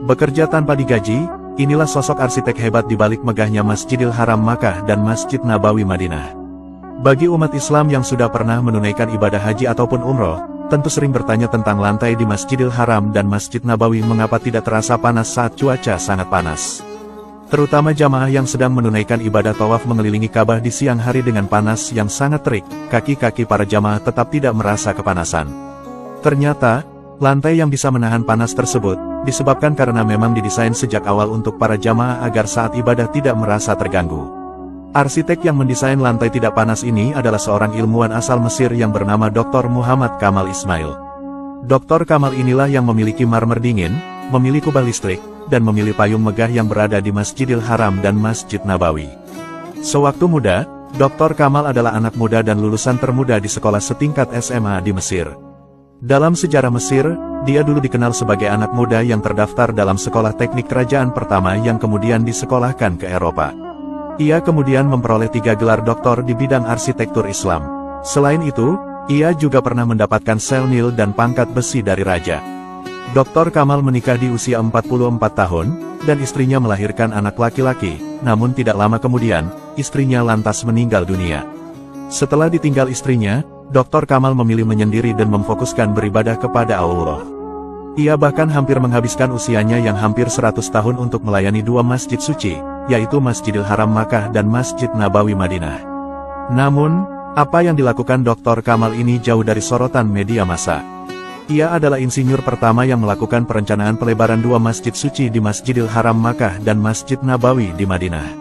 Bekerja tanpa digaji, inilah sosok arsitek hebat di balik megahnya Masjidil Haram Makkah dan Masjid Nabawi Madinah. Bagi umat Islam yang sudah pernah menunaikan ibadah haji ataupun umroh, tentu sering bertanya tentang lantai di Masjidil Haram dan Masjid Nabawi mengapa tidak terasa panas saat cuaca sangat panas. Terutama jamaah yang sedang menunaikan ibadah tawaf mengelilingi Ka'bah di siang hari dengan panas yang sangat terik, kaki-kaki para jamaah tetap tidak merasa kepanasan. Ternyata, lantai yang bisa menahan panas tersebut, disebabkan karena memang didesain sejak awal untuk para jamaah agar saat ibadah tidak merasa terganggu. Arsitek yang mendesain lantai tidak panas ini adalah seorang ilmuwan asal Mesir yang bernama Dr. Muhammad Kamal Ismail. Dr. Kamal inilah yang memiliki marmer dingin, memiliki kubah listrik, dan memilih payung megah yang berada di Masjidil Haram dan Masjid Nabawi. Sewaktu muda, Dr. Kamal adalah anak muda dan lulusan termuda di sekolah setingkat SMA di Mesir. Dalam sejarah Mesir, dia dulu dikenal sebagai anak muda yang terdaftar dalam sekolah teknik kerajaan pertama yang kemudian disekolahkan ke Eropa. Ia kemudian memperoleh 3 gelar doktor di bidang arsitektur Islam. Selain itu, ia juga pernah mendapatkan sel nil dan pangkat besi dari raja. Dr. Kamal menikah di usia 44 tahun, dan istrinya melahirkan anak laki-laki, namun tidak lama kemudian, istrinya lantas meninggal dunia. Setelah ditinggal istrinya, Dr. Kamal memilih menyendiri dan memfokuskan beribadah kepada Allah. Ia bahkan hampir menghabiskan usianya yang hampir 100 tahun untuk melayani 2 masjid suci, yaitu Masjidil Haram Makkah dan Masjid Nabawi Madinah. Namun, apa yang dilakukan Dr. Kamal ini jauh dari sorotan media massa. Ia adalah insinyur pertama yang melakukan perencanaan pelebaran 2 masjid suci di Masjidil Haram Makkah dan Masjid Nabawi di Madinah.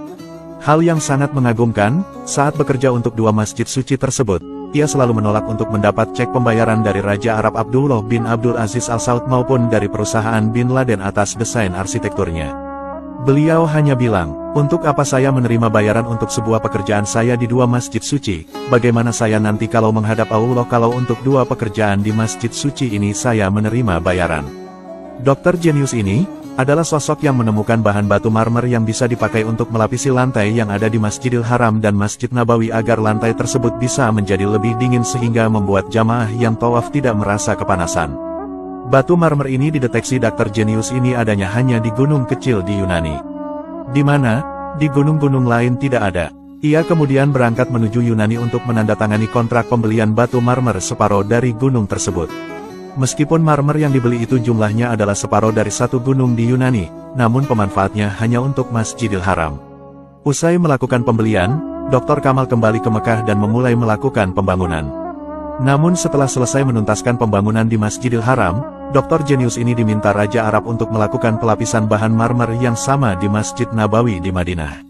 Hal yang sangat mengagumkan, saat bekerja untuk 2 masjid suci tersebut, ia selalu menolak untuk mendapat cek pembayaran dari Raja Arab Abdullah bin Abdul Aziz Al Saud maupun dari perusahaan Bin Laden atas desain arsitekturnya. Beliau hanya bilang, untuk apa saya menerima bayaran untuk sebuah pekerjaan saya di 2 masjid suci, bagaimana saya nanti kalau menghadap Allah kalau untuk 2 pekerjaan di masjid suci ini saya menerima bayaran. Dokter jenius ini, adalah sosok yang menemukan bahan batu marmer yang bisa dipakai untuk melapisi lantai yang ada di Masjidil Haram dan Masjid Nabawi agar lantai tersebut bisa menjadi lebih dingin sehingga membuat jamaah yang tawaf tidak merasa kepanasan. Batu marmer ini dideteksi dokter jenius ini adanya hanya di gunung kecil di Yunani. Di mana, di gunung-gunung lain tidak ada. Ia kemudian berangkat menuju Yunani untuk menandatangani kontrak pembelian batu marmer separuh dari gunung tersebut. Meskipun marmer yang dibeli itu jumlahnya adalah separuh dari 1 gunung di Yunani, namun pemanfaatnya hanya untuk Masjidil Haram. Usai melakukan pembelian, Dr. Kamal kembali ke Mekah dan memulai melakukan pembangunan. Namun setelah selesai menuntaskan pembangunan di Masjidil Haram, Dr. jenius ini diminta Raja Arab untuk melakukan pelapisan bahan marmer yang sama di Masjid Nabawi di Madinah.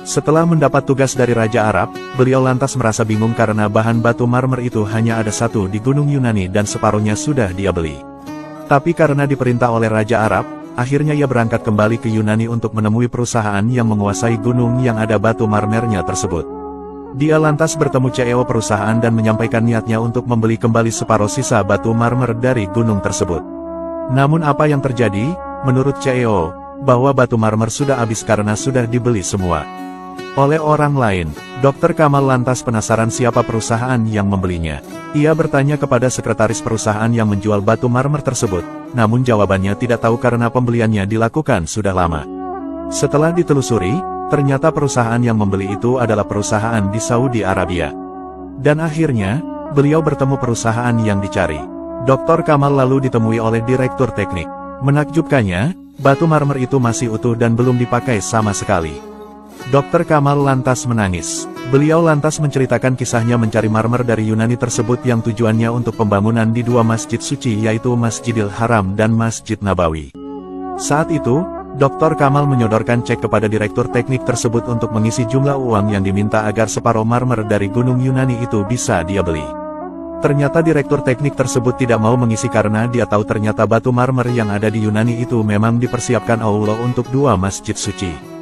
Setelah mendapat tugas dari Raja Arab, beliau lantas merasa bingung karena bahan batu marmer itu hanya ada 1 di gunung Yunani dan separuhnya sudah dia beli. Tapi karena diperintah oleh Raja Arab, akhirnya ia berangkat kembali ke Yunani untuk menemui perusahaan yang menguasai gunung yang ada batu marmernya tersebut. Dia lantas bertemu CEO perusahaan dan menyampaikan niatnya untuk membeli kembali separuh sisa batu marmer dari gunung tersebut. Namun apa yang terjadi, menurut CEO, bahwa batu marmer sudah habis karena sudah dibeli semua oleh orang lain. Dr. Kamal lantas penasaran siapa perusahaan yang membelinya. Ia bertanya kepada sekretaris perusahaan yang menjual batu marmer tersebut, namun jawabannya tidak tahu karena pembeliannya dilakukan sudah lama. Setelah ditelusuri, ternyata perusahaan yang membeli itu adalah perusahaan di Saudi Arabia. Dan akhirnya, beliau bertemu perusahaan yang dicari. Dr. Kamal lalu ditemui oleh direktur teknik. Menakjubkannya, batu marmer itu masih utuh dan belum dipakai sama sekali. Dr. Kamal lantas menangis. Beliau lantas menceritakan kisahnya mencari marmer dari Yunani tersebut yang tujuannya untuk pembangunan di 2 masjid suci yaitu Masjidil Haram dan Masjid Nabawi. Saat itu, Dr. Kamal menyodorkan cek kepada direktur teknik tersebut untuk mengisi jumlah uang yang diminta agar separuh marmer dari gunung Yunani itu bisa dia beli. Ternyata direktur teknik tersebut tidak mau mengisi karena dia tahu ternyata batu marmer yang ada di Yunani itu memang dipersiapkan Allah untuk 2 masjid suci.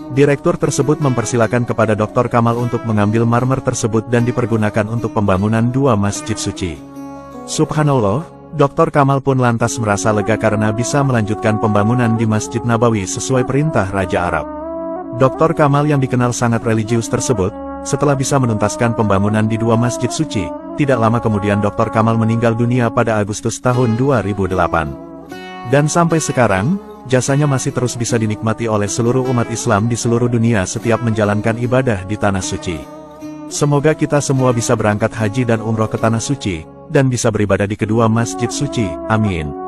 Direktur tersebut mempersilakan kepada Dr. Kamal untuk mengambil marmer tersebut dan dipergunakan untuk pembangunan 2 masjid suci. Subhanallah, Dr. Kamal pun lantas merasa lega karena bisa melanjutkan pembangunan di Masjid Nabawi sesuai perintah Raja Arab. Dr. Kamal yang dikenal sangat religius tersebut, setelah bisa menuntaskan pembangunan di 2 masjid suci, tidak lama kemudian Dr. Kamal meninggal dunia pada Agustus tahun 2008. Dan sampai sekarang, jasanya masih terus bisa dinikmati oleh seluruh umat Islam di seluruh dunia setiap menjalankan ibadah di Tanah Suci. Semoga kita semua bisa berangkat haji dan umroh ke Tanah Suci, dan bisa beribadah di kedua masjid suci. Amin.